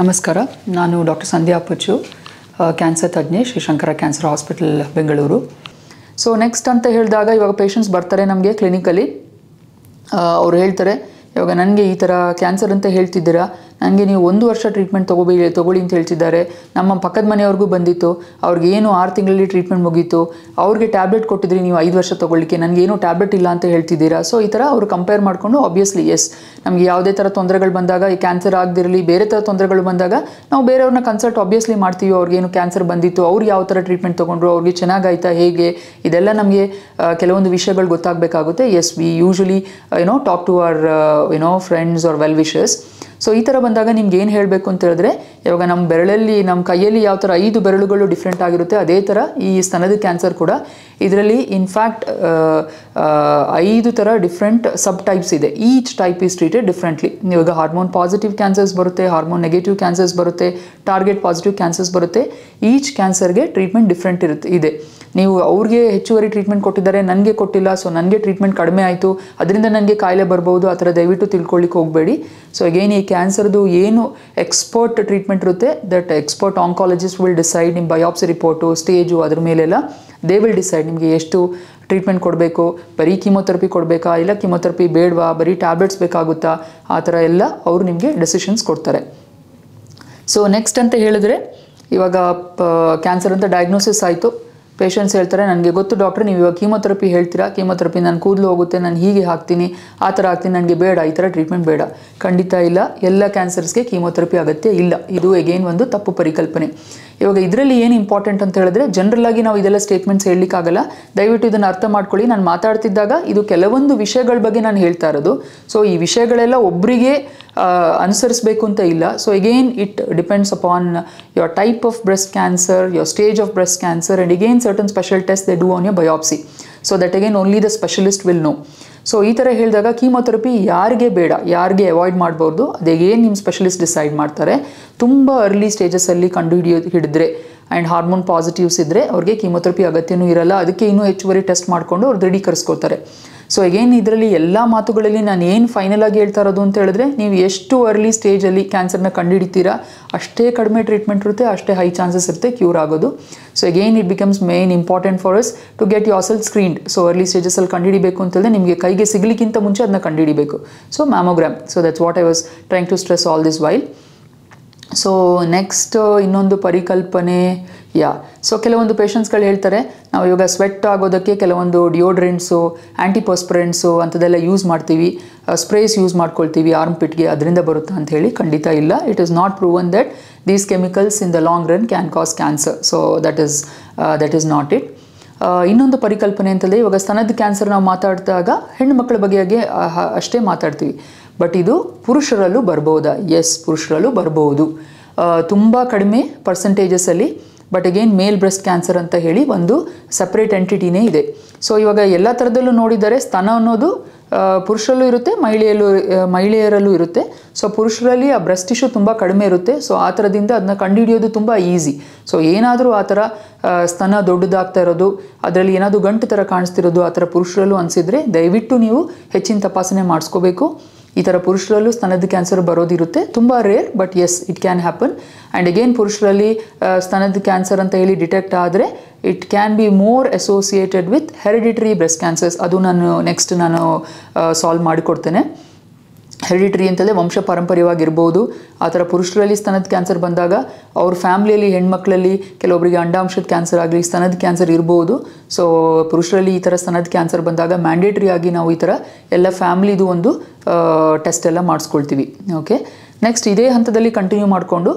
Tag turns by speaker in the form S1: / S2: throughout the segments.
S1: ನಮಸ್ಕಾರ, ನಾನು doctor Sandhya Appachu, cancer ತಜ್ಞೆ, Sri Shankara cancer hospital Bengaluru. So next ಅಂತ ಹೇಳಿದಾಗ ಇವಾಗ ಪೇಷಂಟ್ಸ್ ಬರ್ತಾರೆ ನಮಗೆ ಕ್ಲಿನಿಕಲ್ಲಿ. ಅವ್ರು ಹೇಳ್ತಾರೆ, ಇವಾಗ ನನಗೆ ಈ ಥರ ಕ್ಯಾನ್ಸರ್ ಅಂತ ಹೇಳ್ತಿದ್ದೀರಾ, ನನಗೆ ನೀವು 1 ವರ್ಷ ಟ್ರೀಟ್ಮೆಂಟ್ ತೊಗೊಳ್ಳಿ ಅಂತ ಹೇಳ್ತಿದ್ದಾರೆ. ನಮ್ಮ ಪಕ್ಕದ ಮನೆಯವ್ರಿಗೂ ಬಂದಿತ್ತು, ಅವ್ರಿಗೆ ಏನು 6 ತಿಂಗಳಲ್ಲಿ ಟ್ರೀಟ್ಮೆಂಟ್ ಮುಗೀತು, ಅವ್ರಿಗೆ ಟ್ಯಾಬ್ಲೆಟ್ ಕೊಟ್ಟಿದ್ರಿ ನೀವು 5 ವರ್ಷ ತೊಗೊಳ್ಳಿಕ್ಕೆ, ನನಗೇನು ಟ್ಯಾಬ್ಲೆಟ್ ಇಲ್ಲ ಅಂತ ಹೇಳ್ತಿದ್ದೀರಾ. ಸೊ ಈ ಥರ ಅವರು ಕಂಪೇರ್ ಮಾಡಿಕೊಂಡು ಆಬ್ವಿಯಸ್ಲಿ ಎಸ್, ನಮಗೆ ಯಾವುದೇ ಥರ ತೊಂದರೆಗಳು ಬಂದಾಗ, ಈ ಕ್ಯಾನ್ಸರ್ ಆಗದಿರಲಿ ಬೇರೆ ಥರ ತೊಂದರೆಗಳು ಬಂದಾಗ ನಾವು ಬೇರೆಯವ್ರನ್ನ ಕನ್ಸಲ್ಟ್ ಆಬ್ವಿಯಸ್ಲಿ ಮಾಡ್ತೀವಿ. ಅವ್ರಿಗೇನು ಕ್ಯಾನ್ಸರ್ ಬಂದಿತ್ತು, ಅವ್ರು ಯಾವ ಥರ ಟ್ರೀಟ್ಮೆಂಟ್ ತೊಗೊಂಡ್ರು, ಅವ್ರಿಗೆ ಚೆನ್ನಾಗಾಯ್ತಾ, ಹೇಗೆ, ಇದೆಲ್ಲ ನಮಗೆ ಕೆಲವೊಂದು ವಿಷಯಗಳು ಗೊತ್ತಾಗಬೇಕಾಗುತ್ತೆ. Yes, we usually talk to our friends are well wishers. So ಈ ಥರ ಬಂದಾಗ ನಿಮ್ಗೆ ಏನು ಹೇಳಬೇಕು ಅಂತ ಹೇಳಿದ್ರೆ, ಇವಾಗ ನಮ್ಮ ಬೆರಳಲ್ಲಿ, ನಮ್ಮ ಕೈಯಲ್ಲಿ ಯಾವ ಥರ 5 ಬೆರಳುಗಳು ಡಿಫ್ರೆಂಟ್ ಆಗಿರುತ್ತೆ, ಅದೇ ಥರ ಈ ಸ್ತನದ ಕ್ಯಾನ್ಸರ್ ಕೂಡ. ಇದರಲ್ಲಿ ಇನ್ಫ್ಯಾಕ್ಟ್ 5 ಥರ ಡಿಫ್ರೆಂಟ್ ಸಬ್ ಟೈಪ್ಸ್ ಇದೆ. Each type is treated differently. ಇವಾಗ ಹಾರ್ಮೋನ್ ಪಾಸಿಟಿವ್ ಕ್ಯಾನ್ಸರ್ಸ್ ಬರುತ್ತೆ, ಹಾರ್ಮೋನ್ ನೆಗೆಟಿವ್ ಕ್ಯಾನ್ಸರ್ಸ್ ಬರುತ್ತೆ, ಟಾರ್ಗೆಟ್ ಪಾಸಿಟಿವ್ ಕ್ಯಾನ್ಸರ್ಸ್ ಬರುತ್ತೆ. ಈಚ್ ಕ್ಯಾನ್ಸರ್ಗೆ ಟ್ರೀಟ್ಮೆಂಟ್ ಡಿಫ್ರೆಂಟ್ ಇದೆ. ನೀವು ಅವ್ರಿಗೆ ಹೆಚ್ಚುವರಿ ಟ್ರೀಟ್ಮೆಂಟ್ ಕೊಟ್ಟಿದ್ದಾರೆ, ನನಗೆ ಕೊಟ್ಟಿಲ್ಲ, ಸೊ ನನಗೆ ಟ್ರೀಟ್ಮೆಂಟ್ ಕಡಿಮೆ ಆಯಿತು, ಅದರಿಂದ ನನಗೆ ಕಾಯಿಲೆ ಬರ್ಬೋದು, ಆ ಥರ ದಯವಿಟ್ಟು ತಿಳ್ಕೊಳ್ಳಿಕ್ಕೆ ಹೋಗಬೇಡಿ. ಸೊ ಅಗೇನ್ ಈ ಕ್ಯಾನ್ಸರ್ದು ಏನು ಎಕ್ಸ್ಪರ್ಟ್ ಟ್ರೀಟ್ಮೆಂಟ್ ಇರುತ್ತೆ, that expert oncologist will decide. ನಿಮ್ಮ ಬಯಾಪ್ಸಿ ರಿಪೋರ್ಟು, ಸ್ಟೇಜು, ಅದ್ರ ಮೇಲೆಲ್ಲ ದೇ ವಿಲ್ ಡಿಸೈಡ್ ನಿಮಗೆ ಎಷ್ಟು ಟ್ರೀಟ್ಮೆಂಟ್ ಕೊಡಬೇಕು, ಬರೀ ಕೀಮೊಥೆರಪಿ ಕೊಡಬೇಕಾ, ಇಲ್ಲ ಕೀಮೊಥೆರಪಿ ಬೇಡವಾ, ಬರೀ ಟ್ಯಾಬ್ಲೆಟ್ಸ್ ಬೇಕಾಗುತ್ತಾ, ಆ ಥರ ಎಲ್ಲ ಅವರು ನಿಮಗೆ ಡೆಸಿಷನ್ಸ್ ಕೊಡ್ತಾರೆ. ಸೊ ನೆಕ್ಸ್ಟ್ ಅಂತ ಹೇಳಿದ್ರೆ, ಇವಾಗ ಕ್ಯಾನ್ಸರ್ ಅಂತ ಡಯಾಗ್ನೋಸಿಸ್ ಆಯಿತು, ಪೇಷಂಟ್ಸ್ ಹೇಳ್ತಾರೆ, ನನಗೆ ಗೊತ್ತು ಡಾಕ್ಟ್ರೆ, ನೀವು ಇವಾಗ ಕೀಮೊಥೆರಪಿ ಹೇಳ್ತೀರಾ, ಕೀಮೊಥೆರಪಿ ನನ್ನ ಕೂದಲು ಹೋಗುತ್ತೆ, ನಾನು ಹೀಗೆ ಹಾಕ್ತೀನಿ, ಆ ಥರ ಹಾಕ್ತೀನಿ, ನನಗೆ ಬೇಡ, ಈ ಥರ ಟ್ರೀಟ್ಮೆಂಟ್ ಬೇಡ. ಖಂಡಿತ ಇಲ್ಲ, ಎಲ್ಲ ಕ್ಯಾನ್ಸರ್ಸ್ಗೆ ಕೀಮೊಥೆರಪಿ ಅಗತ್ಯ ಇಲ್ಲ. ಇದು ಎಗೇನ್ ಒಂದು ತಪ್ಪು ಪರಿಕಲ್ಪನೆ. ಇವಾಗ ಇದರಲ್ಲಿ ಏನು ಇಂಪಾರ್ಟೆಂಟ್ ಅಂತ ಹೇಳಿದ್ರೆ, ಜನರಲ್ ಆಗಿ ನಾವು ಇದೆಲ್ಲ ಸ್ಟೇಟ್ಮೆಂಟ್ಸ್ ಹೇಳಲಿಕ್ಕಾಗಲ್ಲ. ದಯವಿಟ್ಟು ಇದನ್ನು ಅರ್ಥ ಮಾಡ್ಕೊಳ್ಳಿ. ನಾನು ಮಾತಾಡ್ತಿದ್ದಾಗ ಇದು ಕೆಲವೊಂದು ವಿಷಯಗಳ ಬಗ್ಗೆ ನಾನು ಹೇಳ್ತಾ ಇರೋದು. ಸೊ ಈ ವಿಷಯಗಳೆಲ್ಲ ಒಬ್ಬರಿಗೆ ಅನುಸರಿಸಬೇಕು ಅಂತ ಇಲ್ಲ. So again it depends upon your type of breast cancer, your stage of breast cancer, and again certain special tests they do on your biopsy. So that again only the specialist will know. So ಈ ಥರ ಹೇಳಿದಾಗ chemotherapy ಯಾರಿಗೆ ಬೇಡ, ಯಾರಿಗೆ avoid ಮಾಡ್ಬೋದು, ಅದೇಗೇನು ನಿಮ್ಮ specialist decide ಮಾಡ್ತಾರೆ. ತುಂಬ ಅರ್ಲಿ ಸ್ಟೇಜಸಲ್ಲಿ ಹಿಡಿದ್ರೆ ಆ್ಯಂಡ್ ಹಾರ್ಮೋನ್ ಪಾಸಿಟಿವ್ಸ್ ಇದ್ದರೆ ಅವ್ರಿಗೆ ಕೀಮೊಥೆರಪಿ ಅಗತ್ಯನೂ ಇರಲ್ಲ. ಅದಕ್ಕೆ ಇನ್ನೂ ಹೆಚ್ಚುವರಿ ಟೆಸ್ಟ್ ಮಾಡಿಕೊಂಡು ಅವ್ರು ದೃಢೀಕರಿಸ್ಕೋತಾರೆ. ಸೊ ಅಗೇನ್ ಇದರಲ್ಲಿ ಎಲ್ಲ ಮಾತುಗಳಲ್ಲಿ ನಾನು ಏನು ಫೈನಲ್ ಆಗಿ ಹೇಳ್ತಾ ಇರೋದು ಅಂತ ಹೇಳಿದ್ರೆ, ನೀವು ಎಷ್ಟು ಅರ್ಲಿ ಸ್ಟೇಜಲ್ಲಿ ಕ್ಯಾನ್ಸರ್ನ ಕಂಡುಹಿಡಿತೀರಾ, ಅಷ್ಟೇ ಕಡಿಮೆ ಟ್ರೀಟ್ಮೆಂಟ್ ಇರುತ್ತೆ, ಅಷ್ಟೇ ಹೈ ಚಾನ್ಸಸ್ ಇರುತ್ತೆ ಕ್ಯೂರ್ ಆಗೋದು. So again it becomes main important for us to get yourself screened. So early ಸ್ಟೇಜಸಲ್ಲಿ ಕಂಡುಹಿಡಿಬೇಕು ಅಂತ ಹೇಳಿದ್ರೆ, ನಿಮಗೆ ಕೈಗೆ ಸಿಗಲಿಕ್ಕಿಂತ ಮುಂಚೆ ಅದನ್ನ ಕಂಡುಹಿಡಿಬೇಕು. So mammogram. So that's what I was trying to stress all this while. So next ಇನ್ನೊಂದು ಪರಿಕಲ್ಪನೆ, ಸೊ ಕೆಲವೊಂದು ಪೇಷಂಟ್ಸ್ಗಳು ಹೇಳ್ತಾರೆ, ನಾವು ಇವಾಗ ಸ್ವೆಟ್ ಆಗೋದಕ್ಕೆ ಕೆಲವೊಂದು ಡಿಯೋಡ್ರೆಂಟ್ಸು, ಆ್ಯಂಟಿಪರ್ಸ್ಪಿರೆಂಟ್ಸು ಅಂಥದ್ದೆಲ್ಲ ಯೂಸ್ ಮಾಡ್ತೀವಿ, ಸ್ಪ್ರೇಸ್ ಯೂಸ್ ಮಾಡ್ಕೊಳ್ತೀವಿ ಆರ್ಮ್ ಪಿಟ್ಗೆ, ಅದರಿಂದ ಬರುತ್ತಾ ಅಂತ ಹೇಳಿ. ಖಂಡಿತ ಇಲ್ಲ. It is not proven that these chemicals in the long run can cause cancer. So that is not it. ಇನ್ನೊಂದು ಪರಿಕಲ್ಪನೆ ಅಂತಂದರೆ, ಇವಾಗ ಸ್ತನದ ಕ್ಯಾನ್ಸರ್ ನಾವು ಮಾತಾಡಿದಾಗ ಹೆಣ್ಣು ಮಕ್ಕಳ ಬಗೆಗೆ ಅಷ್ಟೇ ಮಾತಾಡ್ತೀವಿ, ಬಟ್ ಇದು ಪುರುಷರಲ್ಲೂ ಬರ್ಬೋದಾ? ಎಸ್, ಪುರುಷರಲ್ಲೂ ಬರ್ಬೋದು, ತುಂಬ ಕಡಿಮೆ ಪರ್ಸೆಂಟೇಜಸಲ್ಲಿ. But again male breast cancer ಅಂತ ಹೇಳಿ ಒಂದು ಸಪ್ರೇಟ್ ಎಂಟಿಟಿನೇ ಇದೆ. ಸೊ ಇವಾಗ ಎಲ್ಲ ಥರದಲ್ಲೂ ನೋಡಿದರೆ ಸ್ತನ ಅನ್ನೋದು ಪುರುಷರಲ್ಲೂ ಇರುತ್ತೆ, ಮಹಿಳೆಯರಲ್ಲೂ ಇರುತ್ತೆ. ಸೊ ಪುರುಷರಲ್ಲಿ ಆ ಬ್ರೆಸ್ಟ್ ಟಿಶ್ಯೂ ತುಂಬ ಕಡಿಮೆ ಇರುತ್ತೆ. ಸೊ ಆ ಥರದಿಂದ ಅದನ್ನ ಕಂಡುಹಿಡಿಯೋದು ತುಂಬ ಈಸಿ. ಸೊ ಏನಾದರೂ ಆ ಥರ ಸ್ತನ ದೊಡ್ಡದಾಗ್ತಾ ಇರೋದು, ಅದರಲ್ಲಿ ಏನಾದರೂ ಗಂಟು ಥರ ಕಾಣಿಸ್ತಿರೋದು ಆ ಥರ ಪುರುಷರಲ್ಲೂ ಅನಿಸಿದರೆ ದಯವಿಟ್ಟು ನೀವು ಹೆಚ್ಚಿನ ತಪಾಸಣೆ ಮಾಡಿಸ್ಕೋಬೇಕು. ಈ ಥರ ಪುರುಷರಲ್ಲೂ ಸ್ತನದ ಕ್ಯಾನ್ಸರ್ ಬರೋದಿರುತ್ತೆ, ತುಂಬ rare, but yes it can happen. And again ಪುರುಷರಲ್ಲಿ ಸ್ತನದ ಕ್ಯಾನ್ಸರ್ ಅಂತ ಹೇಳಿ ಡಿಟೆಕ್ಟ್ ಆದರೆ it can be more associated with hereditary breast cancers. ಅದು ನಾನು ನೆಕ್ಸ್ಟ್ ಸಾಲ್ವ್ ಮಾಡಿಕೊಡ್ತೇನೆ. ಹೆರಿಡಿಟರಿ ಅಂತಂದರೆ ವಂಶ ಪಾರಂಪರ್ಯವಾಗಿರ್ಬೋದು. ಆ ಥರ ಪುರುಷರಲ್ಲಿ ಸ್ತನದ ಕ್ಯಾನ್ಸರ್ ಬಂದಾಗ ಅವ್ರ ಫ್ಯಾಮ್ಲಿಯಲ್ಲಿ ಹೆಣ್ಮಕ್ಳಲ್ಲಿ ಕೆಲವೊಬ್ಬರಿಗೆ ಅಂಡಾಂಶದ ಕ್ಯಾನ್ಸರ್ ಆಗಲಿ, ಸ್ತನದ ಕ್ಯಾನ್ಸರ್ ಇರ್ಬೋದು. ಸೊ ಪುರುಷರಲ್ಲಿ ಈ ಥರ ಸ್ತನದ ಕ್ಯಾನ್ಸರ್ ಬಂದಾಗ ಮ್ಯಾಂಡೇಟ್ರಿ ಆಗಿ ನಾವು ಈ ಥರ ಎಲ್ಲ ಫ್ಯಾಮ್ಲಿದು ಒಂದು ಟೆಸ್ಟ್ ಎಲ್ಲ ಮಾಡಿಸ್ಕೊಳ್ತೀವಿ. ಓಕೆ, ನೆಕ್ಸ್ಟ್ ಇದೇ ಹಂತದಲ್ಲಿ ಕಂಟಿನ್ಯೂ ಮಾಡಿಕೊಂಡು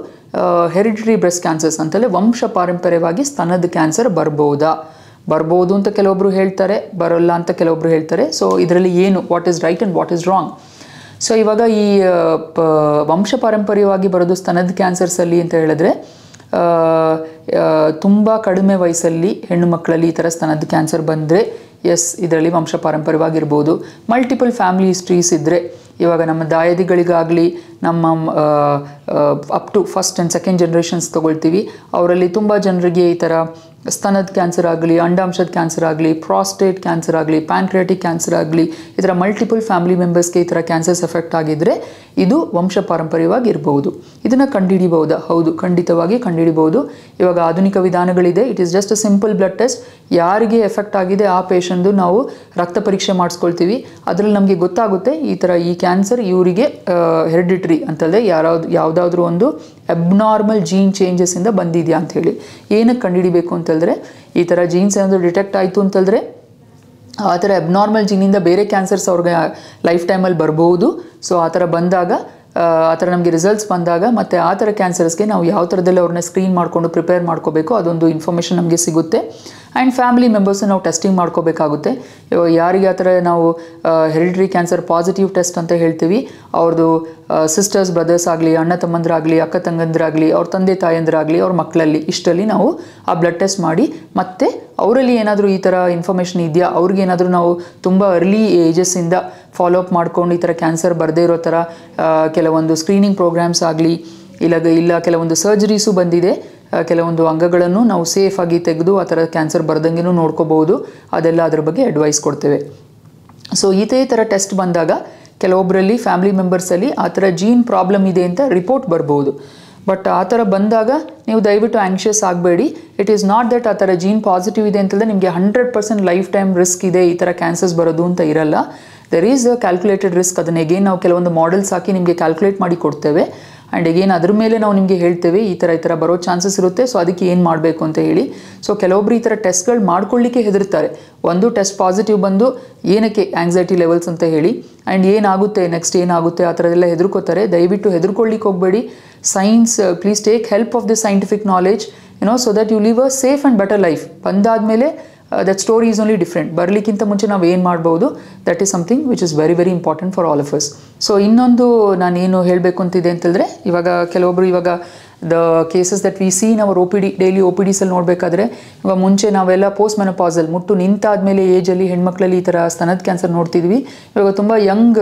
S1: ಹೆರಿಡಿಟರಿ ಬ್ರೆಸ್ಟ್ ಕ್ಯಾನ್ಸರ್ಸ್ ಅಂತಲೇ ವಂಶ ಪಾರಂಪರ್ಯವಾಗಿ ಸ್ತನದ ಕ್ಯಾನ್ಸರ್ ಬರ್ಬೋದು ಅಂತ ಕೆಲವೊಬ್ಬರು ಹೇಳ್ತಾರೆ, ಬರೋಲ್ಲ ಅಂತ ಕೆಲವೊಬ್ಬರು ಹೇಳ್ತಾರೆ. ಸೊ ಇದರಲ್ಲಿ ಏನು, what is right and what is wrong? So ಇವಾಗ ಈ ವಂಶ ಪಾರಂಪರ್ಯವಾಗಿ ಬರೋದು ಸ್ತನದ ಕ್ಯಾನ್ಸರ್ಸಲ್ಲಿ ಅಂತ ಹೇಳಿದ್ರೆ, ತುಂಬ ಕಡಿಮೆ ವಯಸ್ಸಲ್ಲಿ ಹೆಣ್ಣು ಮಕ್ಕಳಲ್ಲಿ ಈ ಥರ ಸ್ತನದ ಕ್ಯಾನ್ಸರ್ ಬಂದರೆ ಎಸ್ ಇದರಲ್ಲಿ ವಂಶ ಪಾರಂಪರ್ಯವಾಗಿರ್ಬೋದು. ಮಲ್ಟಿಪಲ್ ಫ್ಯಾಮಿಲಿ ಹಿಸ್ಟ್ರೀಸ್ ಇದ್ದರೆ, ಇವಾಗ ನಮ್ಮ ದಾಯಾದಿಗಳಿಗಾಗಲಿ, ನಮ್ಮ up to first and second generations ತೊಗೊಳ್ತೀವಿ, ಅವರಲ್ಲಿ ತುಂಬ ಜನರಿಗೆ ಈ ಥರ ಸ್ತನದ ಕ್ಯಾನ್ಸರ್ ಆಗಲಿ, ಅಂಡಾಂಶದ ಕ್ಯಾನ್ಸರ್ ಆಗಲಿ, ಪ್ರಾಸ್ಟೇಟ್ ಕ್ಯಾನ್ಸರ್ ಆಗಲಿ, ಪ್ಯಾನ್ಕ್ರಿಯಾಟಿಕ್ ಕ್ಯಾನ್ಸರ್ ಆಗಲಿ, ಈ ಥರ ಮಲ್ಟಿಪಲ್ ಫ್ಯಾಮಿಲಿ ಮೆಂಬರ್ಸ್ಗೆ ಈ ಥರ ಕ್ಯಾನ್ಸರ್ಸ್ ಎಫೆಕ್ಟ್ ಆಗಿದ್ದರೆ ಇದು ವಂಶ ಪಾರಂಪರ್ಯವಾಗಿ ಇರಬಹುದು. ಇದನ್ನು ಕಂಡುಹಿಡಿಬಹುದಾ? ಹೌದು, ಖಂಡಿತವಾಗಿ ಕಂಡುಹಿಡಿಬಹುದು. ಇವಾಗ ಆಧುನಿಕ ವಿಧಾನಗಳಿದೆ. It is just a simple blood test. ಯಾರಿಗೆ ಎಫೆಕ್ಟ್ ಆಗಿದೆ ಆ ಪೇಷಂಟ್ದು ನಾವು ರಕ್ತ ಪರೀಕ್ಷೆ ಮಾಡಿಸ್ಕೊಳ್ತೀವಿ. ಅದರಲ್ಲಿ ನಮಗೆ ಗೊತ್ತಾಗುತ್ತೆ ಈ ಕ್ಯಾನ್ಸರ್ ಇವರಿಗೆ ಹೆರಿಡಿಟ್ರಿ ಅಂತಂದರೆ ಯಾವುದಾದ್ರೂ ಒಂದು ಅಬ್ನಾರ್ಮಲ್ ಜೀನ್ ಚೇಂಜಸ್ಸಿಂದ ಬಂದಿದೆಯಾ ಅಂಥೇಳಿ. ಏನಕ್ಕೆ ಕಂಡುಹಿಡಿಬೇಕು ಅಂತಂದರೆ ಈ ಥರ ಜೀನ್ಸ್ ಏನಾದರೂ ಡಿಟೆಕ್ಟ್ ಆಯಿತು ಅಂತಂದರೆ ಆ ಥರ ಅಬ್ನಾರ್ಮಲ್ ಜೀನಿಂದ ಬೇರೆ ಕ್ಯಾನ್ಸರ್ಸ್ ಅವ್ರಿಗೆ ಲೈಫ್ ಟೈಮಲ್ಲಿ ಬರ್ಬೋದು. ಸೊ ಆ ಥರ ಬಂದಾಗ ಆ ಥರ ನಮಗೆ ರಿಸಲ್ಟ್ಸ್ ಬಂದಾಗ ಮತ್ತು ಆ ಥರ ಕ್ಯಾನ್ಸರ್ಸ್ಗೆ ನಾವು ಯಾವ ಥರದಲ್ಲಿ ಅವ್ರನ್ನ ಸ್ಕ್ರೀನ್ ಮಾಡಿಕೊಂಡು ಪ್ರಿಪೇರ್ ಮಾಡ್ಕೋಬೇಕು ಅದೊಂದು ಇನ್ಫಾರ್ಮೇಷನ್ ನಮಗೆ ಸಿಗುತ್ತೆ. ಆ್ಯಂಡ್ ಫ್ಯಾಮಿಲಿ ಮೆಂಬರ್ಸ್ನ ನಾವು ಟೆಸ್ಟಿಂಗ್ ಮಾಡ್ಕೋಬೇಕಾಗುತ್ತೆ. ಯಾರಿಗೆ ಆ ಥರ ನಾವು ಹೆರಿಡಿಟ್ರಿ ಕ್ಯಾನ್ಸರ್ ಪಾಸಿಟಿವ್ ಟೆಸ್ಟ್ ಅಂತ ಹೇಳ್ತೀವಿ, ಅವ್ರದ್ದು ಸಿಸ್ಟರ್ಸ್ ಬ್ರದರ್ಸ್ ಆಗಲಿ, ಅಣ್ಣ ತಮ್ಮಂದಿರಾಗಲಿ, ಅಕ್ಕ ತಂಗಂದಿರಾಗಲಿ, ಅವ್ರ ತಂದೆ ತಾಯಂದಿರಾಗಲಿ, ಅವ್ರ ಮಕ್ಕಳಲ್ಲಿ ಇಷ್ಟರಲ್ಲಿ ನಾವು ಆ ಬ್ಲಡ್ ಟೆಸ್ಟ್ ಮಾಡಿ ಮತ್ತು ಅವರಲ್ಲಿ ಏನಾದರೂ ಈ ಥರ ಇನ್ಫಾರ್ಮೇಷನ್ ಇದೆಯಾ, ಅವ್ರಿಗೇನಾದರೂ ನಾವು ತುಂಬ ಅರ್ಲಿ ಏಜಸ್ಸಿಂದ ಫಾಲೋ ಅಪ್ ಮಾಡ್ಕೊಂಡು ಈ ಥರ ಕ್ಯಾನ್ಸರ್ ಬರದೇ ಇರೋ ಥರ ಕೆಲವೊಂದು ಸ್ಕ್ರೀನಿಂಗ್ ಪ್ರೋಗ್ರಾಮ್ಸ್ ಆಗಲಿ ಇಲ್ಲ ಕೆಲವೊಂದು ಸರ್ಜರೀಸು ಬಂದಿದೆ. ಕೆಲವೊಂದು ಅಂಗಗಳನ್ನು ನಾವು ಸೇಫಾಗಿ ತೆಗೆದು ಆ ಥರ ಕ್ಯಾನ್ಸರ್ ಬರ್ದಂಗೆನೂ ನೋಡ್ಕೋಬಹುದು. ಅದೆಲ್ಲ ಅದ್ರ ಬಗ್ಗೆ ಅಡ್ವೈಸ್ ಕೊಡ್ತೇವೆ. ಸೊ ಇದೇ ಥರ ಟೆಸ್ಟ್ ಬಂದಾಗ ಕೆಲವೊಬ್ಬರಲ್ಲಿ ಫ್ಯಾಮಿಲಿ ಮೆಂಬರ್ಸಲ್ಲಿ ಆ ಥರ ಜೀನ್ ಪ್ರಾಬ್ಲಮ್ ಇದೆ ಅಂತ ರಿಪೋರ್ಟ್ ಬರ್ಬೋದು. ಬಟ್ ಆ ಥರ ಬಂದಾಗ ನೀವು ದಯವಿಟ್ಟು ಆ್ಯಂಕ್ಷಿಯಸ್ ಆಗಬೇಡಿ. ಇಟ್ ಈಸ್ ನಾಟ್ ದಟ್ ಆ ಥರ ಜೀನ್ ಪಾಸಿಟಿವ್ ಇದೆ ಅಂತಂದರೆ ನಿಮಗೆ 100% ಲೈಫ್ ಟೈಮ್ ರಿಸ್ಕ್ ಇದೆ ಈ ಥರ ಕ್ಯಾನ್ಸರ್ಸ್ ಬರೋದು ಅಂತ ಇರಲ್ಲ. There is a calculated risk. ಅದನ್ನು ಎಗೇನ್ ನಾವು ಕೆಲವೊಂದು ಮಾಡೆಲ್ಸ್ ಹಾಕಿ ನಿಮಗೆ ಕ್ಯಾಲ್ಕುಲೇಟ್ ಮಾಡಿ ಕೊಡ್ತೇವೆ. ಆ್ಯಂಡ್ ಎಗೇನ್ ಅದ್ರ ಮೇಲೆ ನಾವು ನಿಮಗೆ ಹೇಳ್ತೇವೆ ಈ ಥರ ಬರೋ ಚಾನ್ಸಸ್ ಇರುತ್ತೆ. ಸೊ ಅದಕ್ಕೆ ಏನು ಮಾಡಬೇಕು ಅಂತ ಹೇಳಿ. ಸೊ ಕೆಲವೊಬ್ರು ಈ ಥರ ಟೆಸ್ಟ್ಗಳು ಮಾಡ್ಕೊಳ್ಳಿಕ್ಕೆ ಹೆದರ್ತಾರೆ. ಒಂದು ಟೆಸ್ಟ್ ಪಾಸಿಟಿವ್ ಬಂದು ಏನಕ್ಕೆ ಆಂಗ್ಸೈಟಿ ಲೆವೆಲ್ಸ್ ಅಂತ ಹೇಳಿ ಆ್ಯಂಡ್ ಏನಾಗುತ್ತೆ ನೆಕ್ಸ್ಟ್ ಏನಾಗುತ್ತೆ ಆ ಥರದೆಲ್ಲ ಹೆದರ್ಕೋತಾರೆ. ದಯವಿಟ್ಟು ಹೆದರ್ಕೊಳ್ಳಿಕ್ಕೆ ಹೋಗಬೇಡಿ. Science please take help of the scientific knowledge so that you live a safe and better life. ಬಂದಾದಮೇಲೆ that story is only different. ಬರಲಿಕ್ಕಿಂತ ಮುಂಚೆ ನಾವು ಏನು ಮಾಡ್ಬೋದು, that is something which is very very important for all of us. So ಇನ್ನೊಂದು ನಾನೇನು ಹೇಳಬೇಕು ಅಂತಿದೆ ಅಂತಂದರೆ ಇವಾಗ the cases that we see ನಾವು ಡೈಲಿ ಒ ಪಿ ಡಿಸಲ್ಲಿ ನೋಡಬೇಕಾದ್ರೆ ಇವಾಗ ಮುಂಚೆ ನಾವೆಲ್ಲ ಪೋಸ್ಟ್ ಮೆನೋಪಾಸಲ್ ಮುಟ್ಟು ನಿಂತಾದಮೇಲೆ ಏಜಲ್ಲಿ ಹೆಣ್ಮಕ್ಳಲ್ಲಿ ಈ ಥರ ಸ್ತನದ ಕ್ಯಾನ್ಸರ್ ನೋಡ್ತಿದ್ವಿ. ಇವಾಗ ತುಂಬ ಯಂಗ್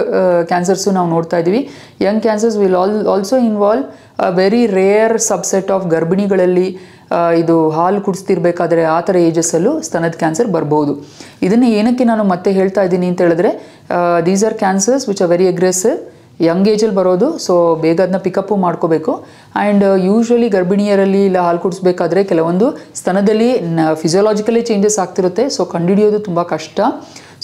S1: ಕ್ಯಾನ್ಸರ್ಸು ನಾವು ನೋಡ್ತಾ ಇದ್ವಿ. Young cancers will also involve a very rare subset of ಗರ್ಭಿಣಿಗಳಲ್ಲಿ ಇದು ಹಾಲು ಕುಡಿಸ್ತಿರ್ಬೇಕಾದ್ರೆ ಆ ಥರ ಏಜಸ್ಸಲ್ಲೂ ಸ್ತನದ ಕ್ಯಾನ್ಸರ್ ಬರ್ಬೋದು. ಇದನ್ನು ಏನಕ್ಕೆ ನಾನು ಮತ್ತೆ ಹೇಳ್ತಾ ಇದ್ದೀನಿ ಅಂತ ಹೇಳಿದ್ರೆ these are cancers which are very aggressive, young ಏಜಲ್ಲಿ ಬರೋದು. ಸೊ ಬೇಗ ಅದನ್ನ ಪಿಕಪ್ಪು ಮಾಡ್ಕೋಬೇಕು. ಆ್ಯಂಡ್ ಯೂಶ್ವಲಿ ಗರ್ಭಿಣಿಯರಲ್ಲಿ ಇಲ್ಲ ಹಾಲು ಕುಡಿಸ್ಬೇಕಾದ್ರೆ ಕೆಲವೊಂದು ಸ್ತನದಲ್ಲಿ ಫಿಸಿಯೋಲಾಜಿಕಲಿ ಚೇಂಜಸ್ ಆಗ್ತಿರುತ್ತೆ. ಸೊ ಕಂಡುಹಿಡಿಯೋದು ತುಂಬ ಕಷ್ಟ.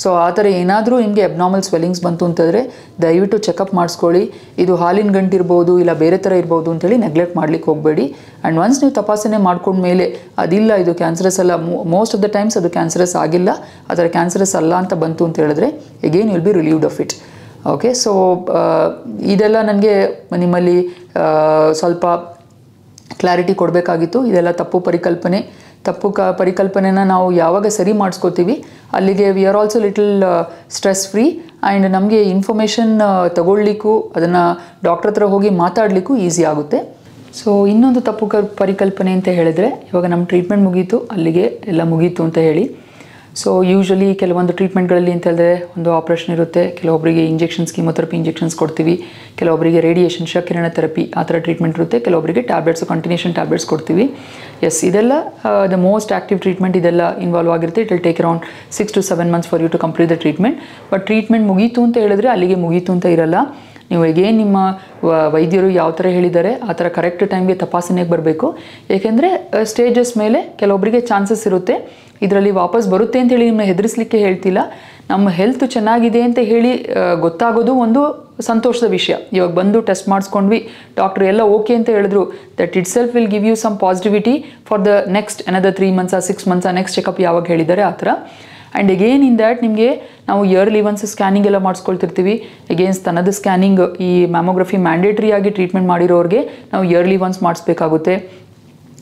S1: ಸೊ ಆ ಥರ ಏನಾದರೂ ನಿಮಗೆ ಅಬ್ನಾರ್ಮಲ್ ಸ್ವೆಲ್ಲಿಂಗ್ಸ್ ಬಂತು ಅಂತಂದರೆ ದಯವಿಟ್ಟು ಚೆಕಪ್ ಮಾಡಿಸ್ಕೊಳ್ಳಿ. ಇದು ಹಾಲಿನ ಗಂಟಿರ್ಬೋದು ಇಲ್ಲ ಬೇರೆ ಥರ ಇರ್ಬೋದು ಅಂತೇಳಿ ನೆಗ್ಲೆಕ್ಟ್ ಮಾಡ್ಲಿಕ್ಕೆ ಹೋಗಬೇಡಿ. ಆ್ಯಂಡ್ ಒನ್ಸ್ ನೀವು ತಪಾಸಣೆ ಮಾಡ್ಕೊಂಡ್ಮೇಲೆ ಅದಿಲ್ಲ ಇದು ಕ್ಯಾನ್ಸರಸ್ ಅಲ್ಲ, ಮೋಸ್ಟ್ ಆಫ್ ದ ಟೈಮ್ಸ್ ಅದು ಕ್ಯಾನ್ಸರಸ್ ಆಗಿಲ್ಲ, ಆ ಥರ ಕ್ಯಾನ್ಸರಸ್ ಅಲ್ಲ ಅಂತ ಬಂತು ಅಂತ ಹೇಳಿದ್ರೆ again will be relieved of it. Okay, so ಇದೆಲ್ಲ ನನಗೆ ನಿಮ್ಮಲ್ಲಿ ಸ್ವಲ್ಪ ಕ್ಲಾರಿಟಿ ಕೊಡಬೇಕಾಗಿತ್ತು. ಇದೆಲ್ಲ ತಪ್ಪು ಪರಿಕಲ್ಪನೆನ ನಾವು ಯಾವಾಗ ಸರಿ ಮಾಡಿಸ್ಕೋತೀವಿ ಅಲ್ಲಿಗೆ we are also little stress free and ನಮಗೆ ಇನ್ಫಾರ್ಮೇಷನ್ ತಗೊಳ್ಳಿಕ್ಕೂ ಅದನ್ನು ಡಾಕ್ಟ್ರ್ ಹತ್ರ ಹೋಗಿ ಮಾತಾಡಲಿಕ್ಕೂ ಈಸಿ ಆಗುತ್ತೆ. ಸೊ ಇನ್ನೊಂದು ತಪ್ಪು ಪರಿಕಲ್ಪನೆ ಅಂತ ಹೇಳಿದರೆ ಇವಾಗ ನಮ್ಮ ಟ್ರೀಟ್ಮೆಂಟ್ ಮುಗೀತು, ಅಲ್ಲಿಗೆ ಎಲ್ಲ ಮುಗೀತು ಅಂತ ಹೇಳಿ. ಸೊ ಯೂಶ್ವಲಿ ಕೆಲವೊಂದು ಟ್ರೀಟ್ಮೆಂಟ್ಗಳಲ್ಲಿ ಅಂತ ಹೇಳಿದ್ರೆ ಒಂದು ಆಪ್ರೇಷನ್ ಇರುತ್ತೆ, ಕೆಲವೊಬ್ಬರಿಗೆ ಕೀಮೋಥೆರಪಿ ಇಂಜೆಕ್ಷನ್ಸ್ ಕೊಡ್ತೀವಿ, ಕೆಲವೊಬ್ಬರಿಗೆ ರೇಡಿಯೇಷನ್ ಕಿರಣ ಥೆರಪಿ ಆ ಥರ ಟ್ರೀಟ್ಮೆಂಟ್ ಇರುತ್ತೆ, ಕೆಲವೊಬ್ಬರಿಗೆ ಟ್ಯಾಬ್ಲೆಟ್ಸು ಕಂಟಿನ್ಯೂಷನ್ ಟ್ಯಾಬ್ಲೆಟ್ಸ್ ಕೊಡ್ತೀವಿ. ಎಸ್, ಇದೆಲ್ಲ ದ ಮೋಸ್ಟ್ ಆ್ಯಕ್ಟಿವ್ ಟ್ರೀಟ್ಮೆಂಟ್ ಇದೆಲ್ಲ ಇನ್ವಾಲ್ವ್ ಆಗಿರುತ್ತೆ. It will take around 6 to 7 months for you to complete the treatment. But treatment ಮುಗೀತು ಅಂತ ಹೇಳಿದ್ರೆ ಅಲ್ಲಿಗೆ ಮುಗೀತು ಅಂತ ಇರಲ್ಲ. ನೀವು ಹೇಗೇನು ನಿಮ್ಮ ವೈದ್ಯರು ಯಾವ ಥರ ಹೇಳಿದ್ದಾರೆ ಆ ಥರ ಕರೆಕ್ಟ್ ಟೈಮ್ಗೆ ತಪಾಸಣೆಗೆ ಬರಬೇಕು. ಏಕೆಂದರೆ ಸ್ಟೇಜಸ್ ಮೇಲೆ ಕೆಲವೊಬ್ಬರಿಗೆ ಚಾನ್ಸಸ್ ಇರುತ್ತೆ ಇದರಲ್ಲಿ ವಾಪಸ್ ಬರುತ್ತೆ ಅಂತೇಳಿ ನಿಮ್ಮನ್ನ ಹೆದರಿಸಲಿಕ್ಕೆ ಹೇಳ್ತಿಲ್ಲ. ನಮ್ಮ ಹೆಲ್ತ್ ಚೆನ್ನಾಗಿದೆ ಅಂತ ಹೇಳಿ ಗೊತ್ತಾಗೋದು ಒಂದು ಸಂತೋಷದ ವಿಷಯ. ಇವಾಗ ಬಂದು ಟೆಸ್ಟ್ ಮಾಡಿಸ್ಕೊಂಡ್ವಿ, ಡಾಕ್ಟ್ರು ಎಲ್ಲ ಓಕೆ ಅಂತ ಹೇಳಿದ್ರು, that itself will give you some positivity for the next another 3 months 6 months next checkup ಯಾವಾಗ ಹೇಳಿದ್ದಾರೆ ಆ ಥರ. ಆ್ಯಂಡ್ ಎಗೇನ್ ಇನ್ ದ್ಯಾಟ್ ನಿಮಗೆ ನಾವು ಇಯರ್ಲಿ ಒನ್ಸ್ ಸ್ಕ್ಯಾನಿಂಗ್ ಎಲ್ಲ ಮಾಡಿಸ್ಕೊಳ್ತಿರ್ತೀವಿ. ಎಗೇನ್ ಸ್ತನದ ಸ್ಕ್ಯಾನಿಂಗ್ ಈ ಮ್ಯಾಮೋಗ್ರಫಿ ಮ್ಯಾಂಡೇಟ್ರಿ ಆಗಿ ಟ್ರೀಟ್ಮೆಂಟ್ ಮಾಡಿರೋರಿಗೆ ನಾವು ಇಯರ್ಲಿ ಒನ್ಸ್ ಮಾಡಿಸ್ಬೇಕಾಗುತ್ತೆ.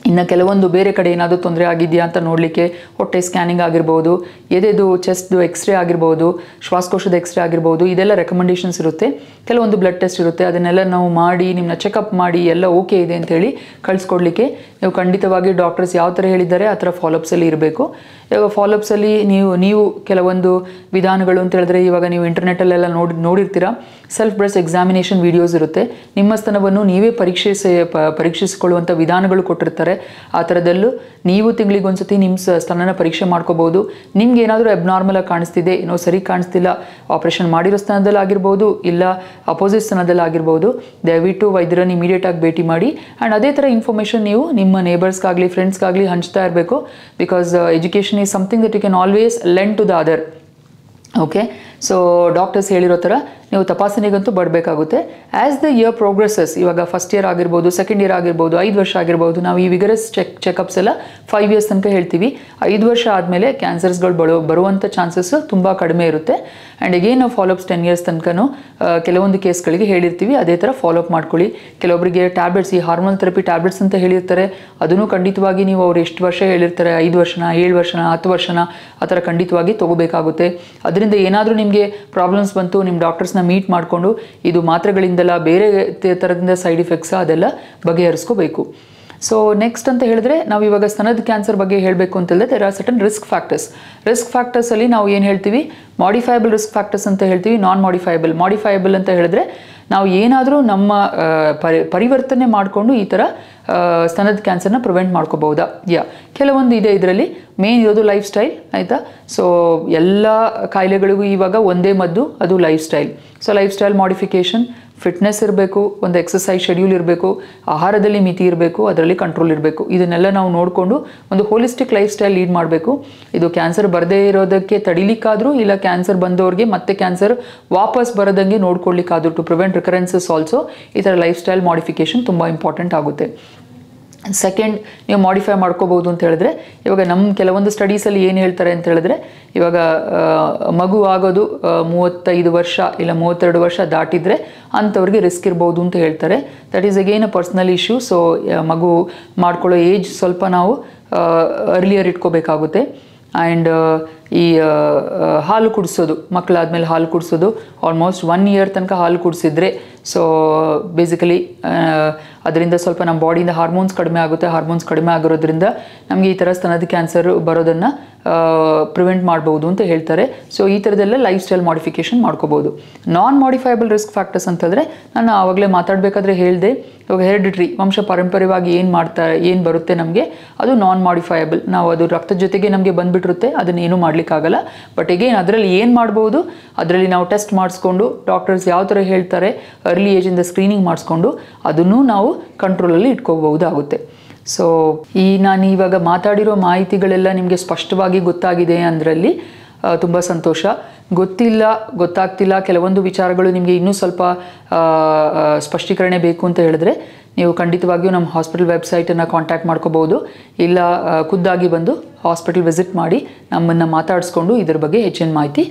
S1: ಇನ್ನು ಕೆಲವೊಂದು ಬೇರೆ ಕಡೆ ಏನಾದರೂ ತೊಂದರೆ ಆಗಿದೆಯಾ ಅಂತ ನೋಡಲಿಕ್ಕೆ ಹೊಟ್ಟೆ ಸ್ಕ್ಯಾನಿಂಗ್ ಆಗಿರ್ಬೋದು, ಎದೆದು ಚೆಸ್ಟ್ದು ಎಕ್ಸ್ರೇ ಆಗಿರ್ಬೋದು, ಶ್ವಾಸಕೋಶದ ಎಕ್ಸ್ರೇ ಆಗಿರ್ಬೋದು, ಇದೆಲ್ಲ ರೆಕಮೆಂಡೇಷನ್ಸ್ ಇರುತ್ತೆ. ಕೆಲವೊಂದು ಬ್ಲಡ್ ಟೆಸ್ಟ್ ಇರುತ್ತೆ, ಅದನ್ನೆಲ್ಲ ನಾವು ಮಾಡಿ ನಿಮ್ಮನ್ನ ಚೆಕಪ್ ಮಾಡಿ ಎಲ್ಲ ಓಕೆ ಇದೆ ಅಂತೇಳಿ ಕಳಿಸ್ಕೊಡ್ಲಿಕ್ಕೆ ನೀವು ಖಂಡಿತವಾಗಿ ಡಾಕ್ಟರ್ಸ್ ಯಾವ ಥರ ಹೇಳಿದ್ದಾರೆ ಆ ಥರ ಫಾಲೋಅಪ್ಸಲ್ಲಿ ಇರಬೇಕು. ಇವಾಗ ಫಾಲೋಅಪ್ಸಲ್ಲಿ ನೀವು ಕೆಲವೊಂದು ವಿಧಾನಗಳು ಅಂತ ಹೇಳಿದ್ರೆ ಇವಾಗ ನೀವು ಇಂಟರ್ನೆಟ್ಟಲ್ಲೆಲ್ಲ ನೋಡಿರ್ತೀರಾ, ಸೆಲ್ಫ್ ಬ್ರೆಸ್ಟ್ ಎಕ್ಸಾಮಿನೇಷನ್ ವೀಡಿಯೋಸ್ ಇರುತ್ತೆ. ನಿಮ್ಮ ಸ್ತನವನ್ನು ನೀವೇ ಪರೀಕ್ಷಿಸಿಕೊಳ್ಳುವಂಥ ವಿಧಾನಗಳು ಕೊಟ್ಟಿರ್ತಾರೆ. ಆ ಥರದಲ್ಲೂ ನೀವು ತಿಂಗಳಿಗೊಂದ್ಸತಿ ನಿಮ್ಮ ಸ್ತನನ ಪರೀಕ್ಷೆ ಮಾಡ್ಕೋಬೋದು. ನಿಮ್ಗೆ ಏನಾದರೂ ಅಬ್ನಾರ್ಮಲ್ ಆಗಿ ಕಾಣಿಸ್ತಿದೆ, ಏನೋ ಸರಿ ಕಾಣಿಸ್ತಿಲ್ಲ, ಆಪರೇಷನ್ ಮಾಡಿರೋ ಸ್ತನದಲ್ಲಿ ಆಗಿರ್ಬೋದು, ಇಲ್ಲ ಅಪೋಸಿಟ್ ಸ್ತನದಲ್ಲಿ ಆಗಿರ್ಬೋದು, ದಯವಿಟ್ಟು ವೈದ್ಯರನ್ನು ಇಮಿಡಿಯೇಟಾಗಿ ಭೇಟಿ ಮಾಡಿ. ಆ್ಯಂಡ್ ಅದೇ ಥರ ಇನ್ಫಾರ್ಮೇಷನ್ ನೀವು ನಿಮ್ಮ ನೇಬರ್ಸ್ಗಾಗಲಿ ಫ್ರೆಂಡ್ಸ್ಗಾಗಲಿ ಹಂಚ್ತಾ ಇರಬೇಕು. Because education is something that you can always lend to the other. Okay, so doctors ಹೇಳಿರೋ ಥರ ನೀವು ತಪಾಸಣೆಗಂತೂ ಬರಬೇಕಾಗುತ್ತೆ. ಆ್ಯಸ್ ದ ಇಯರ್ ಪ್ರೋಗ್ರೆಸಸ್, ಇವಾಗ ಫಸ್ಟ್ ಇಯರ್ ಆಗಿರ್ಬೋದು, ಸೆಕೆಂಡ್ ಇಯರ್ ಆಗಿರ್ಬೋದು, 5 ವರ್ಷ ಆಗಿರ್ಬೋದು, ನಾವು ಈ ವಿಗರಸ್ ಚೆಕಪ್ಸ್ ಎಲ್ಲ 5 ಇಯರ್ಸ್ ತನಕ ಹೇಳ್ತೀವಿ. 5 ವರ್ಷ ಆದಮೇಲೆ ಕ್ಯಾನ್ಸರ್ಸ್ಗಳು ಬರುವಂಥ ಚಾನ್ಸಸ್ ತುಂಬ ಕಡಿಮೆ ಇರುತ್ತೆ. ಆ್ಯಂಡ್ ಅಗೇನ್ ನಾವು ಫಾಲೋಅಪ್ಸ್ 10 ಇಯರ್ಸ್ ತನಕನೂ ಕೆಲವೊಂದು ಕೇಸ್ಗಳಿಗೆ ಹೇಳಿರ್ತೀವಿ. ಅದೇ ಥರ ಫಾಲೋಅಪ್ ಮಾಡ್ಕೊಳ್ಳಿ. ಕೆಲವೊಬ್ಬರಿಗೆ ಟ್ಯಾಬ್ಲೆಟ್ಸ್, ಈ ಹಾರ್ಮೋನ್ ಥೆರಪಿ ಟ್ಯಾಬ್ಲೆಟ್ಸ್ ಅಂತ ಹೇಳಿರ್ತಾರೆ, ಅದನ್ನು ಖಂಡಿತವಾಗಿ ನೀವು ಅವ್ರು ಎಷ್ಟು ವರ್ಷ ಹೇಳಿರ್ತಾರೆ, 5 ವರ್ಷನ 7 ವರ್ಷನ 10 ವರ್ಷನ ಆ ಥರ ಖಂಡಿತವಾಗಿ ತೊಗೋಬೇಕಾಗುತ್ತೆ. ಅದರಿಂದ ಏನಾದರೂ ನಿಮಗೆ ಪ್ರಾಬ್ಲಮ್ಸ್ ಬಂತು, ನಿಮ್ಮ ಡಾಕ್ಟರ್ಸ್ನ ಮೀಟ್ ಮಾಡಿಕೊಂಡು ಇದು ಮಾತ್ರೆಗಳಿಂದಲ್ಲ ಬೇರೆ ಥರದಿಂದ ಸೈಡ್ ಎಫೆಕ್ಟ್ಸ್ ಅದೆಲ್ಲ ಬಗೆಹರಿಸ್ಕೋಬೇಕು. ಸೊ ನೆಕ್ಸ್ಟ್ ಅಂತ ಹೇಳಿದ್ರೆ ನಾವು ಇವಾಗ ಸ್ತನದ ಕ್ಯಾನ್ಸರ್ ಬಗ್ಗೆ ಹೇಳಬೇಕು ಅಂತ ಹೇಳಿದ್ರೆ ದೇರ್ ಆರ್ ಸರ್ಟನ್ ರಿಸ್ಕ್ ಫ್ಯಾಕ್ಟರ್ಸಲ್ಲಿ ನಾವು ಏನು ಹೇಳ್ತೀವಿ, ಮಾಡಿಫೈಯಬಲ್ ರಿಸ್ಕ್ ಫ್ಯಾಕ್ಟರ್ಸ್ ಅಂತ ಹೇಳ್ತೀವಿ, ನಾನ್ ಮಾಡಿಫೈಯಬಲ್ ಅಂತ ಹೇಳಿದ್ರೆ ನಾವು ಏನಾದರೂ ನಮ್ಮ ಪರಿವರ್ತನೆ ಮಾಡಿಕೊಂಡು ಈ ಥರ ಸ್ತನದ ಕ್ಯಾನ್ಸರ್ನ ಪ್ರಿವೆಂಟ್ ಮಾಡ್ಕೋಬಹುದಾ. ಕೆಲವೊಂದು ಇದೆ ಇದರಲ್ಲಿ. ಮೇನ್ ಇರೋದು ಲೈಫ್ ಸ್ಟೈಲ್, ಆಯಿತಾ. ಸೊ ಎಲ್ಲ ಕಾಯಿಲೆಗಳಿಗೂ ಇವಾಗ ಒಂದೇ ಮದ್ದು, ಅದು life style. So life style modification, fitness ಇರಬೇಕು, ಒಂದು ಎಕ್ಸಸೈಸ್ ಶೆಡ್ಯೂಲ್ ಇರಬೇಕು, ಆಹಾರದಲ್ಲಿ ಮಿತಿ ಇರಬೇಕು, ಅದರಲ್ಲಿ ಕಂಟ್ರೋಲ್ ಇರಬೇಕು. ಇದನ್ನೆಲ್ಲ ನಾವು ನೋಡಿಕೊಂಡು ಒಂದು ಹೋಲಿಸ್ಟಿಕ್ ಲೈಫ್ ಸ್ಟೈಲ್ ಲೀಡ್ ಮಾಡಬೇಕು. ಇದು ಕ್ಯಾನ್ಸರ್ ಬರದೇ ಇರೋದಕ್ಕೆ ತಡಿಲಿಕ್ಕಾದರೂ, ಇಲ್ಲ ಕ್ಯಾನ್ಸರ್ ಬಂದವ್ರಿಗೆ ಮತ್ತೆ ಕ್ಯಾನ್ಸರ್ ವಾಪಸ್ ಬರೋದಂಗೆ ನೋಡ್ಕೊಳ್ಳಿಕ್ಕಾದರೂ, ಟು ಪ್ರಿವೆಂಟ್ ರಿಕರೆನ್ಸಸ್ ಆಲ್ಸೋ ಈ ಥರ ಲೈಫ್ ಸ್ಟೈಲ್ ಮಾಡಿಫಿಕೇಷನ್ ತುಂಬ ಇಂಪಾರ್ಟೆಂಟ್ ಆಗುತ್ತೆ. ಸೆಕೆಂಡ್, ನೀವು ಮಾಡಿಫೈ ಮಾಡ್ಕೋಬೋದು ಅಂತ ಹೇಳಿದ್ರೆ, ಇವಾಗ ನಮ್ಮ ಕೆಲವೊಂದು ಸ್ಟಡೀಸಲ್ಲಿ ಏನು ಹೇಳ್ತಾರೆ ಅಂತ ಹೇಳಿದ್ರೆ, ಇವಾಗ ಮಗು ಆಗೋದು 35 ವರ್ಷ ಇಲ್ಲ 32 ವರ್ಷ ದಾಟಿದರೆ ಅಂಥವ್ರಿಗೆ ರಿಸ್ಕ್ ಇರ್ಬೋದು ಅಂತ ಹೇಳ್ತಾರೆ. That is again a personal issue. So ಮಗು ಮಾಡ್ಕೊಳ್ಳೋ ಏಜ್ ಸ್ವಲ್ಪ ನಾವು ಅರ್ಲಿಯರ್ ಇಟ್ಕೋಬೇಕಾಗುತ್ತೆ. ಆ್ಯಂಡ್ ಈ ಹಾಲು ಕುಡಿಸೋದು, ಮಕ್ಕಳಾದ್ಮೇಲೆ ಹಾಲು ಕುಡಿಸೋದು ಆಲ್ಮೋಸ್ಟ್ 1 ಇಯರ್ ತನಕ ಹಾಲು ಕುಡಿಸಿದ್ರೆ, ಸೊ ಬೇಸಿಕಲಿ ಅದರಿಂದ ಸ್ವಲ್ಪ ನಮ್ಮ ಬಾಡಿಯಿಂದ ಹಾರ್ಮೋನ್ಸ್ ಕಡಿಮೆ ಆಗುತ್ತೆ. ಹಾರ್ಮೋನ್ಸ್ ಕಡಿಮೆ ಆಗಿರೋದ್ರಿಂದ ನಮಗೆ ಈ ಥರ ಸ್ತನದ ಕ್ಯಾನ್ಸರ್ ಬರೋದನ್ನು ಪ್ರಿವೆಂಟ್ ಮಾಡ್ಬೋದು ಅಂತ ಹೇಳ್ತಾರೆ. ಸೊ ಈ ಥರದೆಲ್ಲ ಲೈಫ್ ಸ್ಟೈಲ್ ಮಾಡಿಫಿಕೇಷನ್ ಮಾಡ್ಕೋಬೋದು. ನಾನ್ ಮಾಡಿಫೈಯಬಲ್ ರಿಸ್ಕ್ ಫ್ಯಾಕ್ಟರ್ಸ್ ಅಂತಂದರೆ ನಾನು ಆವಾಗಲೇ ಮಾತಾಡಬೇಕಾದ್ರೆ ಹೇಳಿದೆ, ಇವಾಗ ಹೆರಿಡಿಟ್ರಿ, ವಂಶ ಪಾರಂಪರ್ಯವಾಗಿ ಏನು ಬರುತ್ತೆ ನಮಗೆ, ಅದು ನಾನ್ ಮಾಡಿಫೈಯಬಲ್. ನಾವು ಅದು ರಕ್ತದ ಜೊತೆಗೆ ನಮಗೆ ಬಂದುಬಿಟ್ಟಿರುತ್ತೆ, ಅದನ್ನೇನು ಮಾಡಲಿಕ್ಕಾಗಲ್ಲ. ಬಟ್ ಅಗೇನ್ ಅದರಲ್ಲಿ ಏನು ಮಾಡ್ಬೋದು, ಅದರಲ್ಲಿ ನಾವು ಟೆಸ್ಟ್ ಮಾಡಿಸ್ಕೊಂಡು ಡಾಕ್ಟರ್ಸ್ ಯಾವ ಥರ ಹೇಳ್ತಾರೆ, ಅರ್ಲಿ ಏಜಿಂದ ಸ್ಕ್ರೀನಿಂಗ್ ಮಾಡಿಸ್ಕೊಂಡು ಅದನ್ನು ನಾವು ಕಂಟ್ರೋಲಲ್ಲಿ ಇಟ್ಕೋಬಹುದಾಗುತ್ತೆ. ಸೊ ನಾನು ಇವಾಗ ಮಾತಾಡಿರೋ ಮಾಹಿತಿಗಳೆಲ್ಲ ನಿಮಗೆ ಸ್ಪಷ್ಟವಾಗಿ ಗೊತ್ತಾಗಿದೆ ಅಂದ್ರಲ್ಲಿ ತುಂಬ ಸಂತೋಷ. ಗೊತ್ತಾಗ್ತಿಲ್ಲ ಕೆಲವೊಂದು ವಿಚಾರಗಳು ನಿಮಗೆ ಇನ್ನೂ ಸ್ವಲ್ಪ ಸ್ಪಷ್ಟೀಕರಣೆ ಬೇಕು ಅಂತ ಹೇಳಿದ್ರೆ ನೀವು ಖಂಡಿತವಾಗಿಯೂ ನಮ್ಮ ಹಾಸ್ಪಿಟಲ್ ವೆಬ್ಸೈಟನ್ನು ಕಾಂಟ್ಯಾಕ್ಟ್ ಮಾಡ್ಕೋಬೋದು, ಇಲ್ಲ ಖುದ್ದಾಗಿ ಬಂದು ಹಾಸ್ಪಿಟಲ್ ವಿಸಿಟ್ ಮಾಡಿ ನಮ್ಮನ್ನು ಮಾತಾಡಿಸ್ಕೊಂಡು ಇದ್ರ ಬಗ್ಗೆ ಹೆಚ್ಚಿನ ಮಾಹಿತಿ